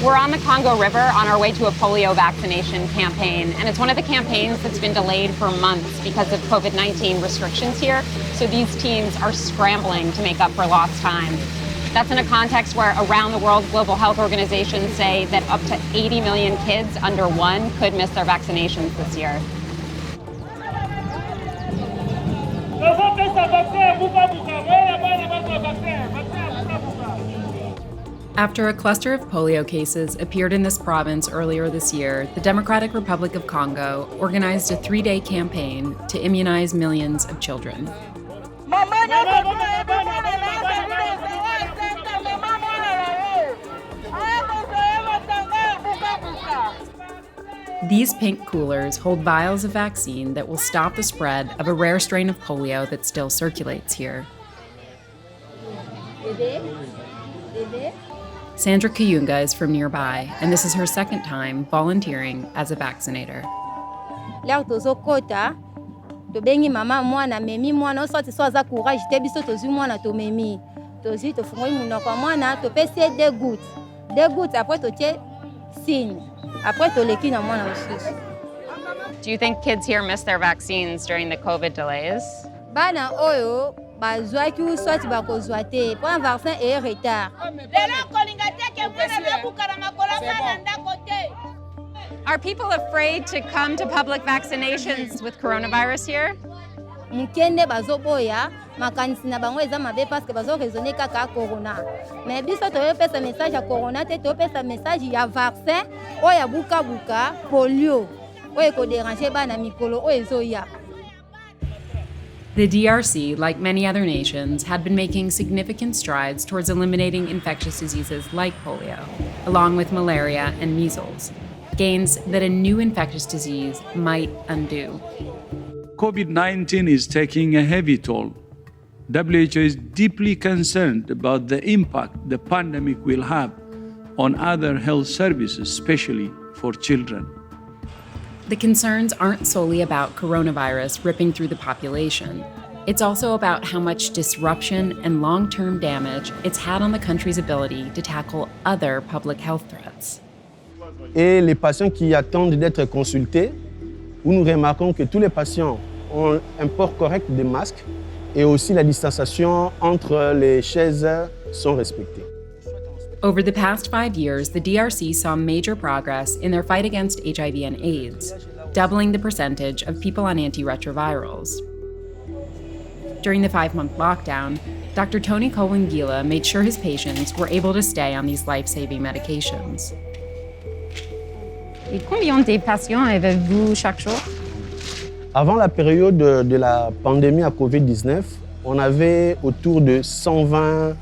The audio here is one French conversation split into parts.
We're on the Congo River on our way to a polio vaccination campaign, and it's one of the campaigns that's been delayed for months because of COVID-19 restrictions here. So these teams are scrambling to make up for lost time. That's in a context where around the world, global health organizations say that up to 80 million kids under 1 could miss their vaccinations this year. After a cluster of polio cases appeared in this province earlier this year, the Democratic Republic of Congo organized a 3-day campaign to immunize millions of children. These pink coolers hold vials of vaccine that will stop the spread of a rare strain of polio that still circulates here. Sandra Kayunga is from nearby, and this is her second time volunteering as a vaccinator. Tobengi mama mwana memi mwana osoti so za courage te biso tozu mwana to memi tozu to fungoi munoko mwana to pese deux gouttes après to tie signe après to leki na mwana mosusu. Do you think kids here miss their vaccines during the COVID delays? Bana oyo bazwaki usoti bakozwa te po vaccin e retard. Are people afraid to come to public vaccinations with coronavirus here? Mukende bazoboya makanisi na bango eza mabe parce que bazo raisonner kaka corona. Mais biso to pesa message ya corona te to pesa message ya vaccin oya buka polio. Oya ko déranger bana mikolo oya zoya. The DRC, like many other nations, had been making significant strides towards eliminating infectious diseases like polio, along with malaria and measles, gains that a new infectious disease might undo. COVID-19 is taking a heavy toll. WHO is deeply concerned about the impact the pandemic will have on other health services, especially for children. The concerns aren't solely about coronavirus ripping through the population. It's also about how much disruption and long-term damage it's had on the country's ability to tackle other public health threats. Et les patients qui attendent d'être consultés, où nous remarquons que tous les patients ont un port correct des masques et aussi la distanciation entre les chaises sont respectées. Over the past 5 years, the DRC saw major progress in their fight against HIV and AIDS, doubling the percentage of people on antiretrovirals. During the 5-month lockdown, Dr. Tony Kowangila made sure his patients were able to stay on these life-saving medications. Et combien de patients avez-vous chaque jour? Avant la période de la pandémie à COVID-19, on avait autour de 120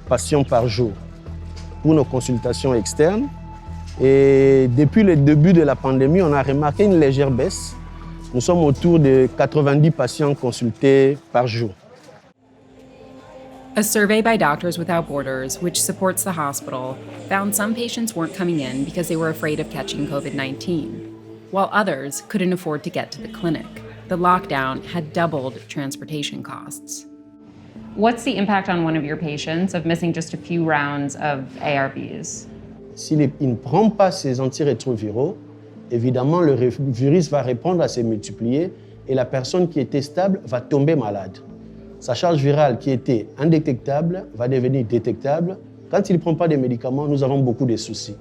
patients par jour pour nos consultations externes. Et depuis le début de la pandémie, on a remarqué une légère baisse. Nous sommes autour de 90 patients consultés par jour. A survey by Doctors Without Borders, which supports the hospital, found some patients weren't coming in because they were afraid of catching COVID-19, while others couldn't afford to get to the clinic. The lockdown had doubled transportation costs. What's the impact on one of your patients of missing just a few rounds of ARVs? S'il ne prend pas ces antirétroviraux, évidemment, le virus va répondre à se multiplier et la personne qui était stable va tomber malade. Sa charge virale qui était indétectable va devenir détectable. Quand il ne prend pas de médicaments, nous avons beaucoup de soucis.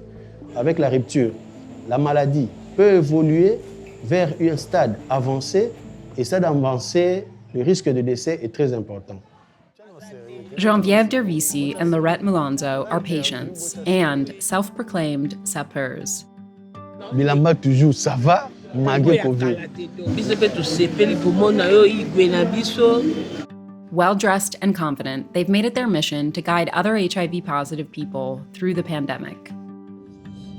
Avec la rupture, la maladie peut évoluer vers un stade avancé et stade avancé, le risque de décès est très important. Geneviève Dervisi and Lorette Mulonzo are patients and self-proclaimed sapeurs. Bilamba toujours, ça va, malgré Covid. Well-dressed and confident, they've made it their mission to guide other HIV-positive people through the pandemic.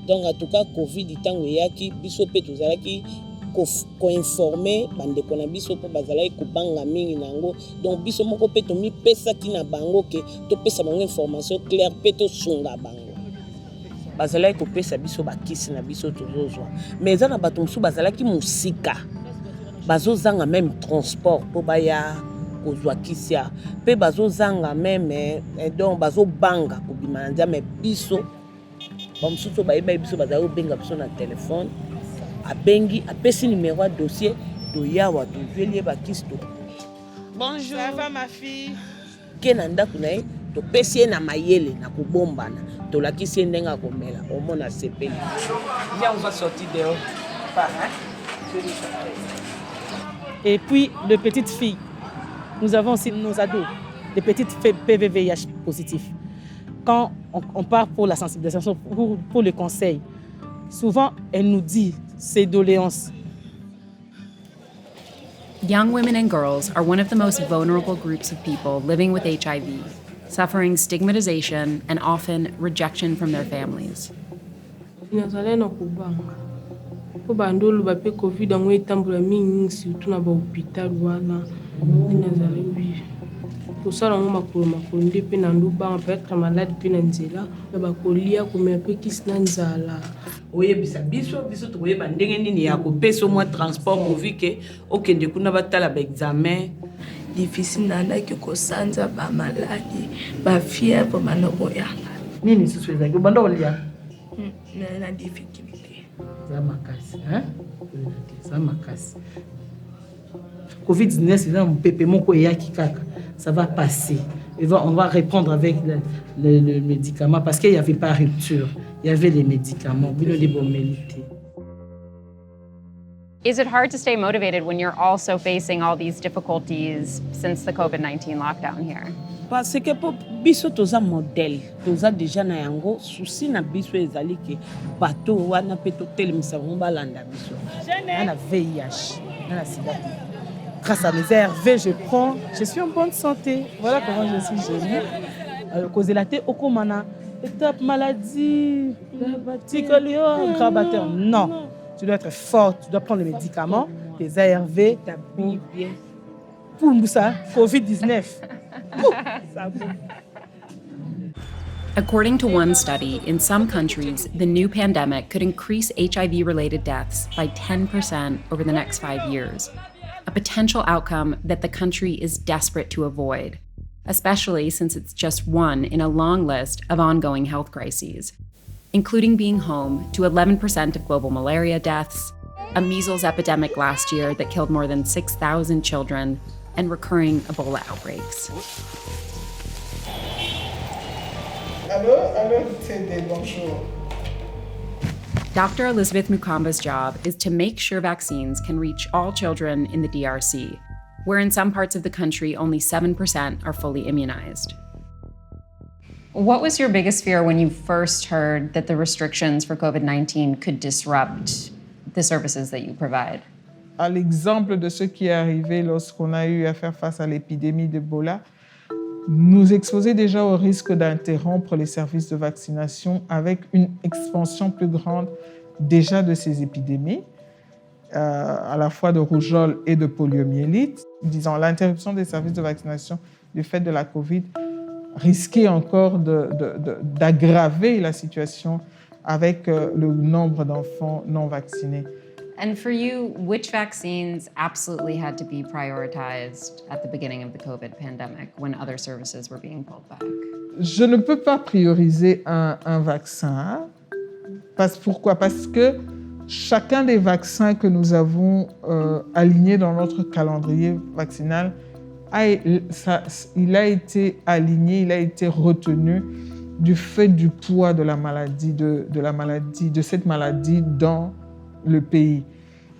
Donc, en tout cas, Covid, tango yaki, biso pe tozalaki ko informer bandeko na biso po bazalaki kubanga mingi nango. Donc, biso moko pe to mi pesa ki na bango ke to pesa bango information claire pe to sunga bango. Bazalaki ko pesa biso bakisi na biso tozozwa. Mais eza na bato musu bazalaki musika. Bazozanga même transport po baya kozwa kisia. Pe bazozanga même donc bazobanga ko bimana mais biso bamosusu bayeba biso bazali obenga biso na telefone abengi apesi numéro ya dossier toyawa tozweli ye bakisto. Bonjour. Ça va ma fille? Ke na ndako na ye topesi ye na mayele na kobombana tolakisi ye ndenge akomela omona sepeli. Viens, on va sortir dehors. Et puis les petites filles, nous avons aussi nos ados, les petites PVVIH positifs. Quand on part pour la sensibilisation, pour le conseil, souvent elle nous dit ses doléances. Young women and girls are one of the most vulnerable groups of people living with HIV, suffering stigmatization and often rejection from their families. Po bandolo ba pe covid ngo etambula mingi surtout na ba hôpital wana inazala bi to sala ngo makolo nde pe na nduba peut-être malade pe na nzela ba kolia ko me pe kisna nzala oyebisa biso toyeba ndenge nini ya kopesa mwa transport covid ke okende kuna batala ba examen difficile nanda ke kosanza ba maladi ba fièvre manoko yanga nini sisweza ke bando lia na difficulté Covid-19, c'est un pépé moko yaki kaka. Ça va passer. On va répondre avec le médicament parce qu'il n'y avait pas rupture. Il y avait les médicaments. Is it hard to stay motivated when you're also facing all these difficulties since the COVID-19 lockdown here? Parce que pour biso toza modèle toza déjà na yango souci na biso ezali ke bato wana pe to telemisa balanda biso na VIH na sida. Grâce à mes ARV, je suis en bonne santé. Voilà comment je suis jolie. Causer la tête au comana, étape maladie, gravateur. Non, tu dois être forte, tu dois prendre les médicaments, tes ARV, pour ça, COVID-19. According to one study, in some countries, the new pandemic could increase HIV-related deaths by 10% over the next 5 years, a potential outcome that the country is desperate to avoid, especially since it's just one in a long list of ongoing health crises, including being home to 11% of global malaria deaths, a measles epidemic last year that killed more than 6,000 children, and recurring Ebola outbreaks. Bonjour. Dr. Elizabeth Mukamba's job is to make sure vaccines can reach all children in the DRC, where in some parts of the country only 7% are fully immunized. What was your biggest fear when you first heard that the restrictions for COVID-19 could disrupt the services that you provide? À l'exemple de ce qui est arrivé lorsqu'on a eu à faire face à l'épidémie d'Ebola, nous exposait déjà au risque d'interrompre les services de vaccination avec une expansion plus grande déjà de ces épidémies, à la fois de rougeole et de poliomyélite. Disons, l'interruption des services de vaccination du fait de la COVID risquait encore d'aggraver la situation avec le nombre d'enfants non vaccinés. And for you, which vaccines absolutely had to be prioritized at the beginning of the COVID pandemic when other services were being pulled back? Je ne peux pas prioriser un vaccin. Pourquoi? Parce que chacun des vaccins que nous avons alignés dans notre calendrier vaccinal, il a été aligné, il a été retenu du fait du poids de la maladie, de cette maladie dans le pays.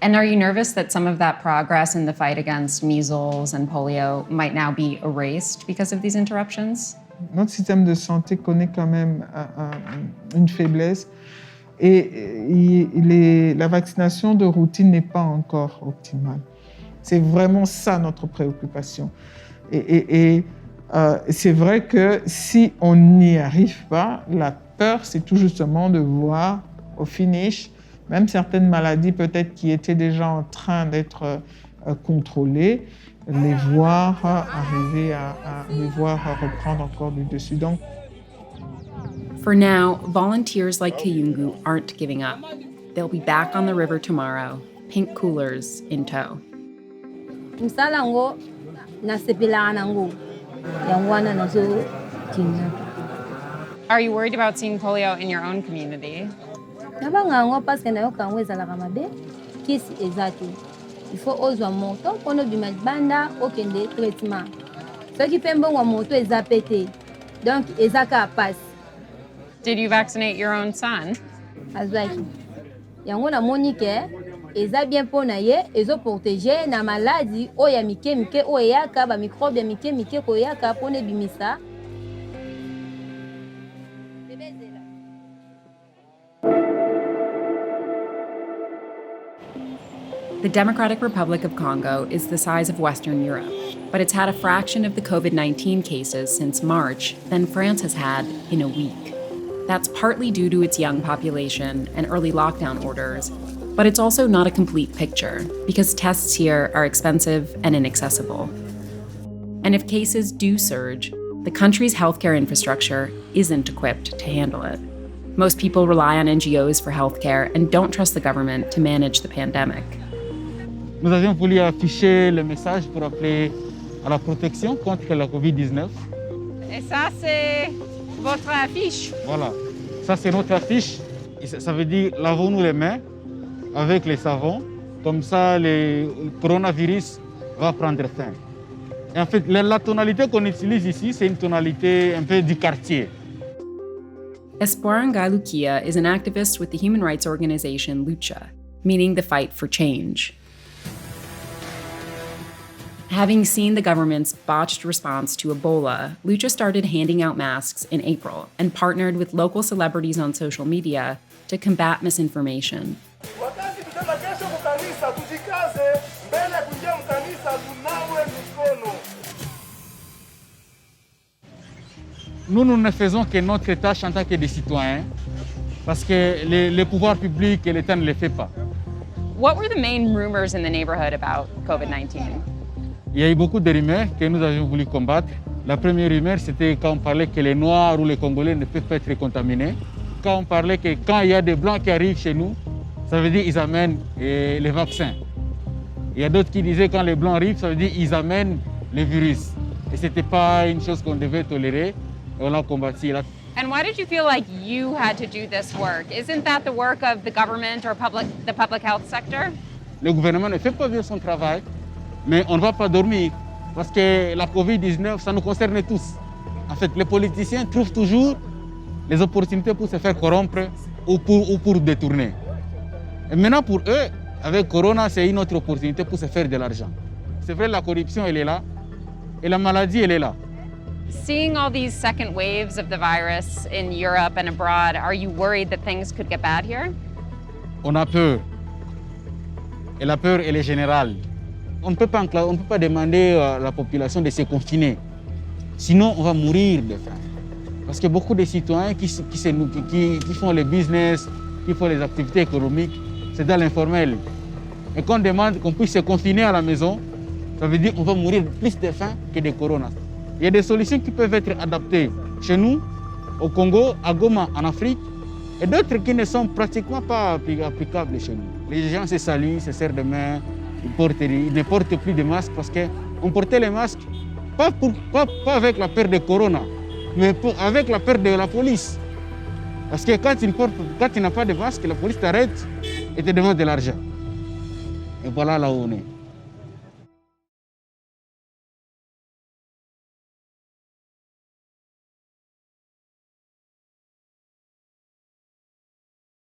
And are you nervous that some of that progress in the fight against measles and polio might now be erased because of these interruptions? Notre système de santé connaît quand même une faiblesse et la vaccination de routine n'est pas encore optimale. C'est vraiment ça notre préoccupation. Et c'est vrai que si on n'y arrive pas, la peur, c'est tout justement de voir au finish même certaines maladies peut-être qui étaient déjà en train d'être contrôlées, les voir arriver les voir reprendre encore du dessus. Donc, for now, volunteers like Kayungu aren't giving up. They'll be back on the river tomorrow, pink coolers in tow. Msala ngo nasepelana ngo yangwana nazo kinga. Are you worried about seeing polio in your own community? Nabangango parce que nayoka ngo ezalaka mabe kisi eza te. Il faut ozwa moto mpo nobima libanda okende traitement. Soki mpe mbongo moto eza pe te, donc eza kaka pasi. Did you vaccinate your own son? Azwaki. Yango namoni ke eza bien mpo na ye ezoprotege na maladi oyo ya mike mike oyo eyaka bamicrobe ya mike mike koyaka mpo na ebimisa. The Democratic Republic of Congo is the size of Western Europe, but it's had a fraction of the COVID-19 cases since March than France has had in a week. That's partly due to its young population and early lockdown orders, but it's also not a complete picture because tests here are expensive and inaccessible. And if cases do surge, the country's healthcare infrastructure isn't equipped to handle it. Most people rely on NGOs for healthcare and don't trust the government to manage the pandemic. Nous avions voulu afficher le message pour appeler à la protection contre la COVID-19. Et ça, c'est votre affiche. Voilà, ça c'est notre affiche. Et ça veut dire lavons-nous les mains avec les savons, comme ça le coronavirus va prendre fin. Et en fait, la tonalité qu'on utilise ici, c'est une tonalité un peu du quartier. Espoir Ngalukia is an activist with the human rights organization Lucha, meaning the fight for change. Having seen the government's botched response to Ebola, Lucha started handing out masks in April and partnered with local celebrities on social media to combat misinformation. Nous ne faisons que notre tâche en tant que des citoyens, parce que les pouvoirs publics et l'État ne le font pas. What were the main rumors in the neighborhood about COVID-19? Il y a eu beaucoup de rumeurs que nous avions voulu combattre. La première rumeur, c'était quand on parlait que les Noirs ou les Congolais ne peuvent pas être contaminés. Quand on parlait que quand il y a des Blancs qui arrivent chez nous, ça veut dire qu'ils amènent les vaccins. Il y a d'autres qui disaient que quand les Blancs arrivent, ça veut dire qu'ils amènent le virus. Et ce n'était pas une chose qu'on devait tolérer. Et on l'a combattu. And why did you feel like you had to do this work? Isn't that the work of the government or the public health sector? Le gouvernement ne fait pas bien son travail. Mais on ne va pas dormir parce que la COVID-19, ça nous concerne tous. En fait, les politiciens trouvent toujours les opportunités pour se faire corrompre ou pour détourner. Et maintenant, pour eux, avec Corona, c'est une autre opportunité pour se faire de l'argent. C'est vrai, la corruption, elle est là. Et la maladie, elle est là. Seeing all these second waves of the virus in Europe and abroad, are you worried that things could get bad here? On a peur. Et la peur, elle est générale. On ne peut pas demander à la population de se confiner. Sinon, on va mourir de faim. Parce que beaucoup de citoyens qui font le business, qui font les activités économiques, c'est dans l'informel. Et quand on demande qu'on puisse se confiner à la maison, ça veut dire qu'on va mourir plus de faim que de corona. Il y a des solutions qui peuvent être adaptées chez nous, au Congo, à Goma, en Afrique, et d'autres qui ne sont pratiquement pas applicables chez nous. Les gens se saluent, se serrent de main. Ils ne portent plus de masques parce qu'on portait les masques pas avec la peur de Corona, mais avec la peur de la police. Parce que quand tu n'as pas de masque, la police t'arrête et te demande de l'argent. Et voilà là où on est.